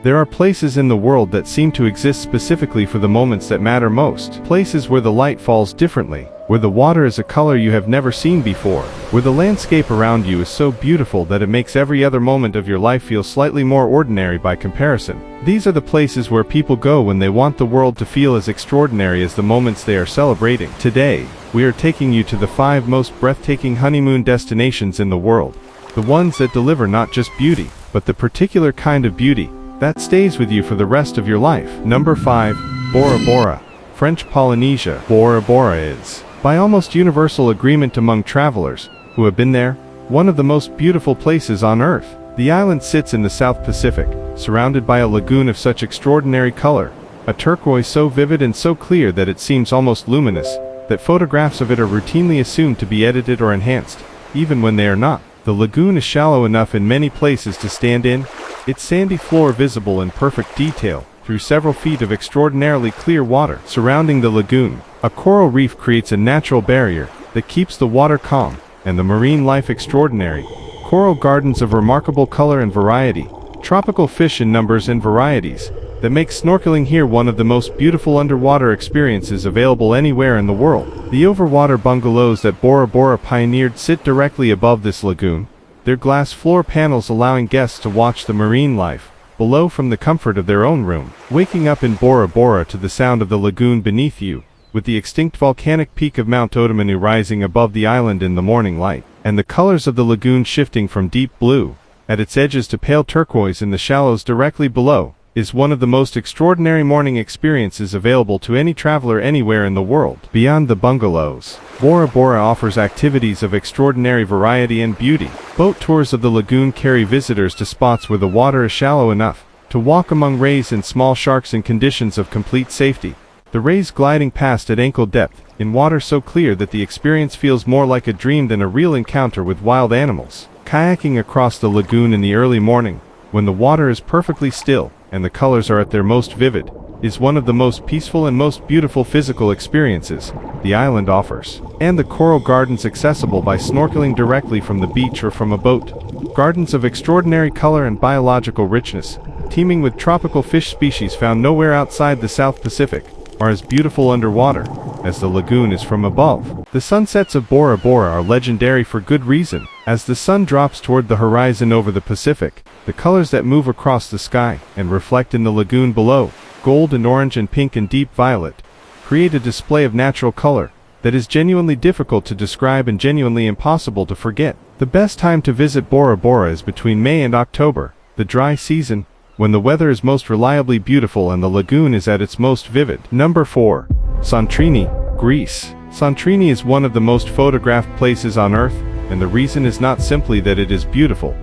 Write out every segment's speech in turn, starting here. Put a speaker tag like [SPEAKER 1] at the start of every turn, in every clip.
[SPEAKER 1] There are places in the world that seem to exist specifically for the moments that matter most. Places where the light falls differently, where the water is a color you have never seen before, where the landscape around you is so beautiful that it makes every other moment of your life feel slightly more ordinary by comparison. These are the places where people go when they want the world to feel as extraordinary as the moments they are celebrating. Today, we are taking you to the 5 most breathtaking honeymoon destinations in the world. The ones that deliver not just beauty, but the particular kind of beauty that stays with you for the rest of your life. Number 5. Bora Bora, French Polynesia. Bora Bora is, by almost universal agreement among travelers who have been there, one of the most beautiful places on Earth. The island sits in the South Pacific, surrounded by a lagoon of such extraordinary color, a turquoise so vivid and so clear that it seems almost luminous, that photographs of it are routinely assumed to be edited or enhanced, even when they are not. The lagoon is shallow enough in many places to stand in, its sandy floor visible in perfect detail through several feet of extraordinarily clear water. Surrounding the lagoon, a coral reef creates a natural barrier that keeps the water calm and the marine life extraordinary. Coral gardens of remarkable color and variety, tropical fish in numbers and varieties, that makes snorkeling here one of the most beautiful underwater experiences available anywhere in the world. The overwater bungalows that Bora Bora pioneered sit directly above this lagoon, their glass floor panels allowing guests to watch the marine life below from the comfort of their own room. Waking up in Bora Bora to the sound of the lagoon beneath you, with the extinct volcanic peak of Mount Odomanu rising above the island in the morning light, and the colors of the lagoon shifting from deep blue at its edges to pale turquoise in the shallows directly below, is one of the most extraordinary morning experiences available to any traveler anywhere in the world. Beyond the bungalows, Bora Bora offers activities of extraordinary variety and beauty. Boat tours of the lagoon carry visitors to spots where the water is shallow enough to walk among rays and small sharks in conditions of complete safety. The rays gliding past at ankle depth, in water so clear that the experience feels more like a dream than a real encounter with wild animals. Kayaking across the lagoon in the early morning, when the water is perfectly still and the colors are at their most vivid, is one of the most peaceful and most beautiful physical experiences the island offers. And the coral gardens accessible by snorkeling directly from the beach or from a boat. Gardens of extraordinary color and biological richness, teeming with tropical fish species found nowhere outside the South Pacific, are as beautiful underwater as the lagoon is from above. The sunsets of Bora Bora are legendary for good reason. As the sun drops toward the horizon over the Pacific, the colors that move across the sky and reflect in the lagoon below, gold and orange and pink and deep violet, create a display of natural color that is genuinely difficult to describe and genuinely impossible to forget. The best time to visit Bora Bora is between May and October, the dry season, when the weather is most reliably beautiful and the lagoon is at its most vivid. Number 4. Santorini, Greece. Santorini is one of the most photographed places on Earth, and the reason is not simply that it is beautiful.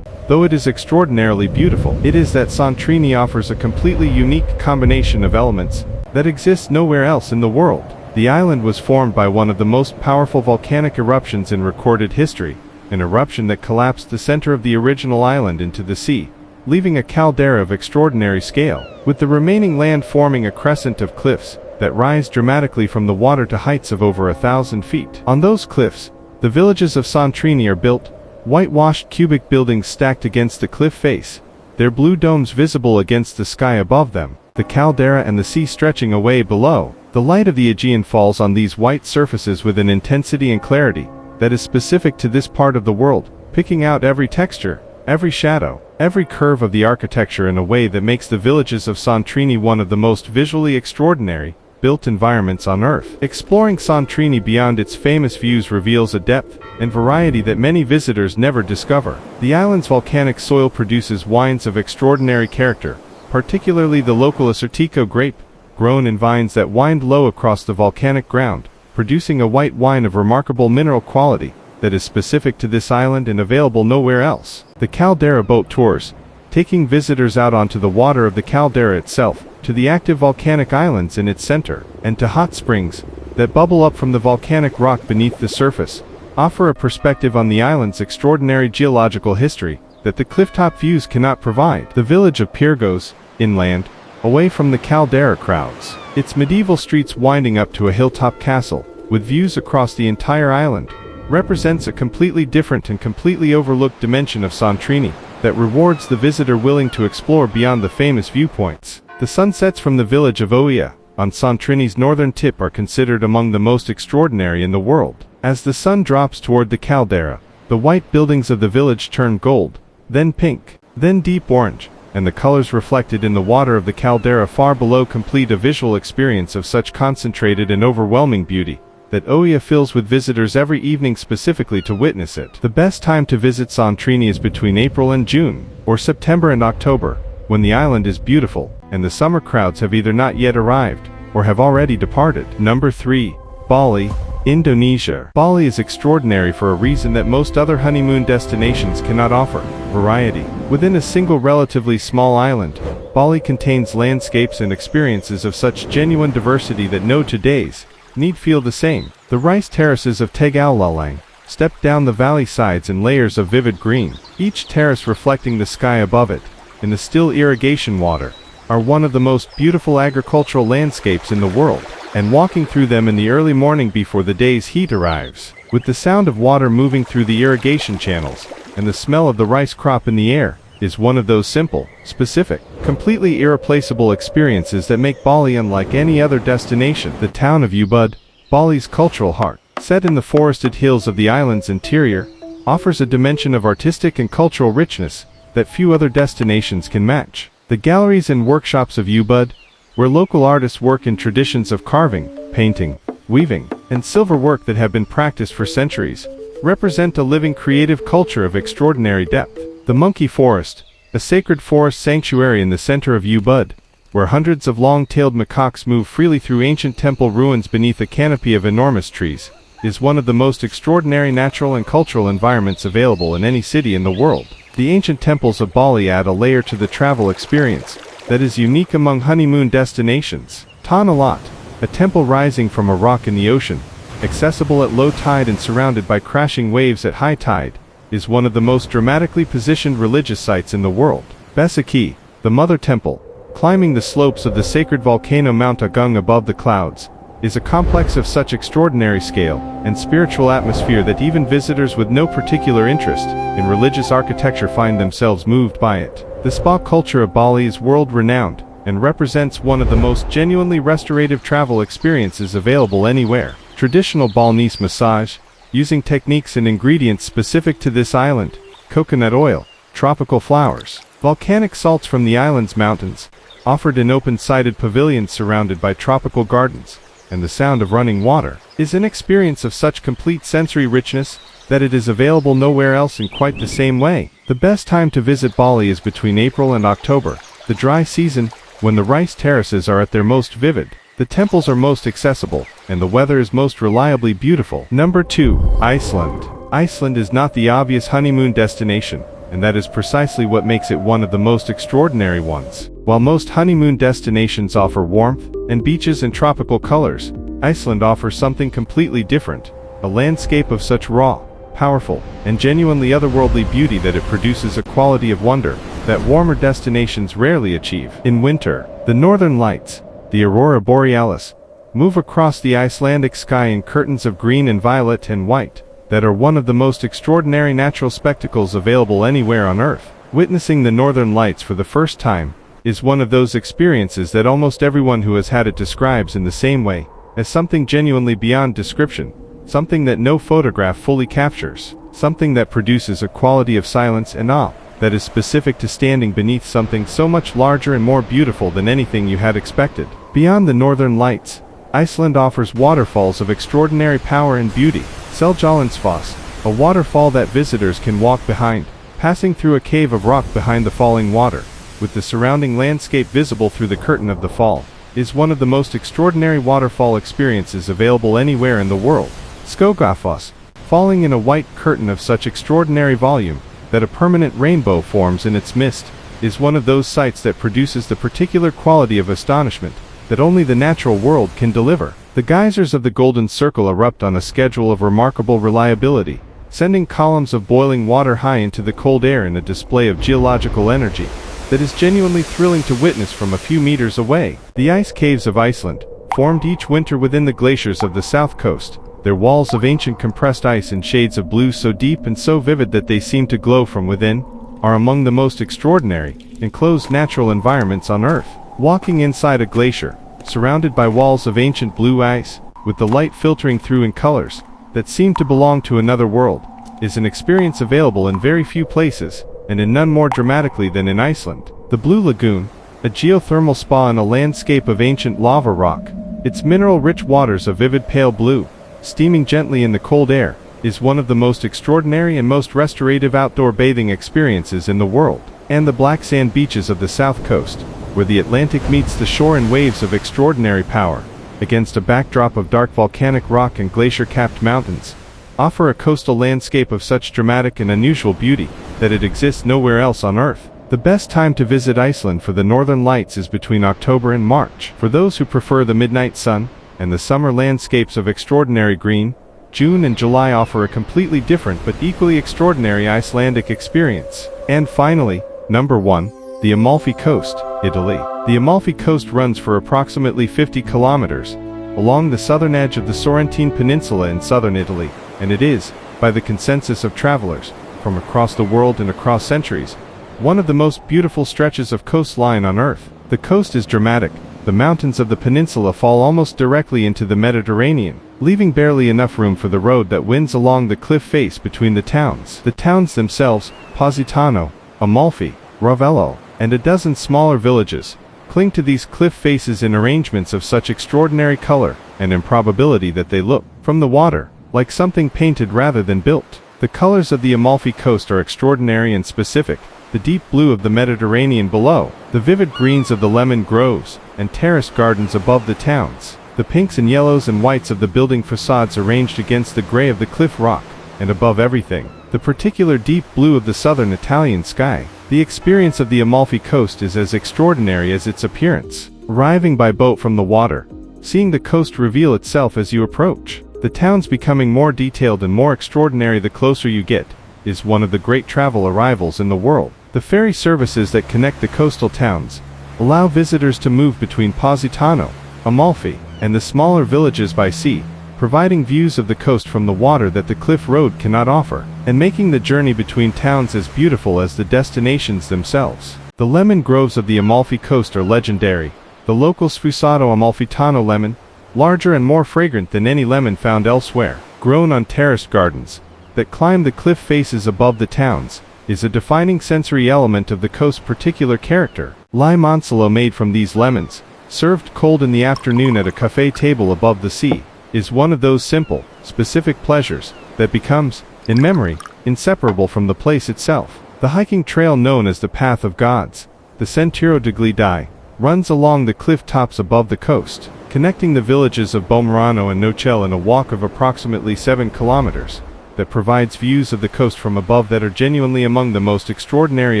[SPEAKER 1] Though it is extraordinarily beautiful, it is that Santorini offers a completely unique combination of elements that exists nowhere else in the world. The island was formed by one of the most powerful volcanic eruptions in recorded history, an eruption that collapsed the center of the original island into the sea, leaving a caldera of extraordinary scale, with the remaining land forming a crescent of cliffs that rise dramatically from the water to heights of over 1,000 feet. On those cliffs, the villages of Santorini are built, whitewashed cubic buildings stacked against the cliff face, their blue domes visible against the sky above them, the caldera and the sea stretching away below. The light of the Aegean falls on these white surfaces with an intensity and clarity that is specific to this part of the world, picking out every texture, every shadow, every curve of the architecture in a way that makes the villages of Santorini one of the most visually extraordinary built environments on Earth. Exploring Santorini beyond its famous views reveals a depth and variety that many visitors never discover. The island's volcanic soil produces wines of extraordinary character, particularly the local Acertico grape, grown in vines that wind low across the volcanic ground, producing a white wine of remarkable mineral quality that is specific to this island and available nowhere else. The caldera boat tours, taking visitors out onto the water of the caldera itself, to the active volcanic islands in its center, and to hot springs that bubble up from the volcanic rock beneath the surface, offer a perspective on the island's extraordinary geological history that the clifftop views cannot provide. The village of Pyrgos, inland, away from the caldera crowds, its medieval streets winding up to a hilltop castle, with views across the entire island, represents a completely different and completely overlooked dimension of Santorini, that rewards the visitor willing to explore beyond the famous viewpoints. The sunsets from the village of Oia, on Santorini's northern tip, are considered among the most extraordinary in the world. As the sun drops toward the caldera, the white buildings of the village turn gold, then pink, then deep orange, and the colors reflected in the water of the caldera far below complete a visual experience of such concentrated and overwhelming beauty that Oia fills with visitors every evening specifically to witness it. The best time to visit Santorini is between April and June, or September and October, when the island is beautiful, and the summer crowds have either not yet arrived, or have already departed. Number 3. Bali, Indonesia. Bali is extraordinary for a reason that most other honeymoon destinations cannot offer: variety. Within a single relatively small island, Bali contains landscapes and experiences of such genuine diversity that no two days need feel the same. The rice terraces of Tegalalang step down the valley sides in layers of vivid green, each terrace reflecting the sky above it, in the still irrigation water, are one of the most beautiful agricultural landscapes in the world, and walking through them in the early morning before the day's heat arrives, with the sound of water moving through the irrigation channels, and the smell of the rice crop in the air, is one of those simple, specific, completely irreplaceable experiences that make Bali unlike any other destination. The town of Ubud, Bali's cultural heart, set in the forested hills of the island's interior, offers a dimension of artistic and cultural richness that few other destinations can match. The galleries and workshops of Ubud, where local artists work in traditions of carving, painting, weaving, and silver work that have been practiced for centuries, represent a living creative culture of extraordinary depth. The Monkey Forest, a sacred forest sanctuary in the center of Ubud, where hundreds of long-tailed macaques move freely through ancient temple ruins beneath a canopy of enormous trees, is one of the most extraordinary natural and cultural environments available in any city in the world. The ancient temples of Bali add a layer to the travel experience that is unique among honeymoon destinations. Tanah Lot, a temple rising from a rock in the ocean, accessible at low tide and surrounded by crashing waves at high tide, is one of the most dramatically positioned religious sites in the world. Besaki, the Mother Temple, climbing the slopes of the sacred volcano Mount Agung above the clouds, is a complex of such extraordinary scale and spiritual atmosphere that even visitors with no particular interest in religious architecture find themselves moved by it. The spa culture of Bali is world-renowned and represents one of the most genuinely restorative travel experiences available anywhere. Traditional Balinese massage, using techniques and ingredients specific to this island: coconut oil, tropical flowers, volcanic salts from the island's mountains, offered in open-sided pavilions surrounded by tropical gardens, and the sound of running water, is an experience of such complete sensory richness that it is available nowhere else in quite the same way. The best time to visit Bali is between April and October, the dry season, when the rice terraces are at their most vivid, the temples are most accessible, and the weather is most reliably beautiful. Number 2. Iceland. Iceland is not the obvious honeymoon destination, and that is precisely what makes it one of the most extraordinary ones. While most honeymoon destinations offer warmth and beaches and tropical colors, Iceland offers something completely different: a landscape of such raw, powerful, and genuinely otherworldly beauty that it produces a quality of wonder that warmer destinations rarely achieve. In winter, the northern lights, the aurora borealis, move across the Icelandic sky in curtains of green and violet and white that are one of the most extraordinary natural spectacles available anywhere on Earth. Witnessing the northern lights for the first time is one of those experiences that almost everyone who has had it describes in the same way, as something genuinely beyond description, something that no photograph fully captures, something that produces a quality of silence and awe that is specific to standing beneath something so much larger and more beautiful than anything you had expected. Beyond the northern lights, Iceland offers waterfalls of extraordinary power and beauty. Seljalandsfoss, a waterfall that visitors can walk behind, passing through a cave of rock behind the falling water, with the surrounding landscape visible through the curtain of the fall, is one of the most extraordinary waterfall experiences available anywhere in the world. Skogafoss, falling in a white curtain of such extraordinary volume that a permanent rainbow forms in its mist, is one of those sights that produces the particular quality of astonishment that only the natural world can deliver. The geysers of the Golden Circle erupt on a schedule of remarkable reliability, sending columns of boiling water high into the cold air in a display of geological energy that is genuinely thrilling to witness from a few meters away. The ice caves of Iceland, formed each winter within the glaciers of the south coast, their walls of ancient compressed ice in shades of blue so deep and so vivid that they seem to glow from within, are among the most extraordinary, enclosed natural environments on Earth. Walking inside a glacier, surrounded by walls of ancient blue ice, with the light filtering through in colors that seem to belong to another world, is an experience available in very few places, and in none more dramatically than in Iceland. The Blue Lagoon, a geothermal spa in a landscape of ancient lava rock, its mineral-rich waters a vivid pale blue, steaming gently in the cold air, is one of the most extraordinary and most restorative outdoor bathing experiences in the world. And the black sand beaches of the south coast, where the Atlantic meets the shore in waves of extraordinary power, against a backdrop of dark volcanic rock and glacier-capped mountains, offer a coastal landscape of such dramatic and unusual beauty that it exists nowhere else on Earth. The best time to visit Iceland for the northern lights is between October and March. For those who prefer the midnight sun and the summer landscapes of extraordinary green, June and July offer a completely different but equally extraordinary Icelandic experience. And finally, number 1, the Amalfi Coast, Italy. The Amalfi Coast runs for approximately 50 kilometers along the southern edge of the Sorrentine Peninsula in southern Italy, and it is, by the consensus of travelers from across the world and across centuries, one of the most beautiful stretches of coastline on Earth. The coast is dramatic. The mountains of the peninsula fall almost directly into the Mediterranean, leaving barely enough room for the road that winds along the cliff face between the towns. The towns themselves, Positano, Amalfi, Ravello, and a dozen smaller villages, cling to these cliff faces in arrangements of such extraordinary color and improbability that they look, from the water, like something painted rather than built. The colors of the Amalfi Coast are extraordinary and specific: the deep blue of the Mediterranean below, the vivid greens of the lemon groves and terraced gardens above the towns, the pinks and yellows and whites of the building facades arranged against the gray of the cliff rock, and above everything, the particular deep blue of the southern Italian sky. The experience of the Amalfi Coast is as extraordinary as its appearance. Arriving by boat from the water, seeing the coast reveal itself as you approach, the towns becoming more detailed and more extraordinary the closer you get, is one of the great travel arrivals in the world. The ferry services that connect the coastal towns allow visitors to move between Positano, Amalfi, and the smaller villages by sea, providing views of the coast from the water that the cliff road cannot offer, and making the journey between towns as beautiful as the destinations themselves. The lemon groves of the Amalfi Coast are legendary. The local Sfusato Amalfitano lemon, larger and more fragrant than any lemon found elsewhere, grown on terraced gardens that climb the cliff faces above the towns, is a defining sensory element of the coast's particular character. Limoncello made from these lemons, served cold in the afternoon at a cafe table above the sea, is one of those simple, specific pleasures that becomes, in memory, inseparable from the place itself. The hiking trail known as the Path of Gods, the Sentiero degli Dei, runs along the cliff tops above the coast, connecting the villages of Bomerano and Nocelle in a walk of approximately 7 kilometers, that provides views of the coast from above that are genuinely among the most extraordinary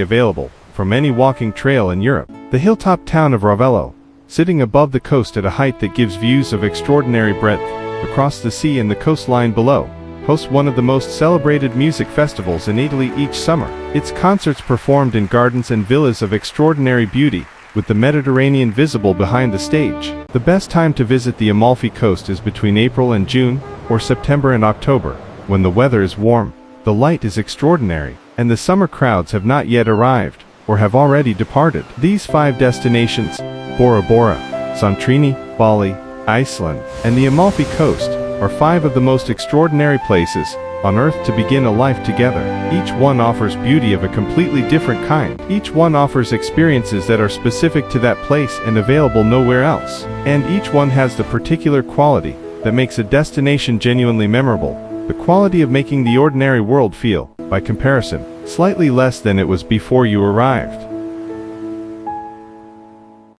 [SPEAKER 1] available from any walking trail in Europe. The hilltop town of Ravello, sitting above the coast at a height that gives views of extraordinary breadth across the sea and the coastline below, hosts one of the most celebrated music festivals in Italy each summer. Its concerts performed in gardens and villas of extraordinary beauty, with the Mediterranean visible behind the stage. The best time to visit the Amalfi Coast is between April and June, or September and October, when the weather is warm, the light is extraordinary, and the summer crowds have not yet arrived, or have already departed. These 5 destinations, Bora Bora, Santorini, Bali, Iceland, and the Amalfi Coast, are 5 of the most extraordinary places on Earth to begin a life together. Each one offers beauty of a completely different kind. Each one offers experiences that are specific to that place and available nowhere else. And each one has the particular quality that makes a destination genuinely memorable, the quality of making the ordinary world feel, by comparison, slightly less than it was before you arrived.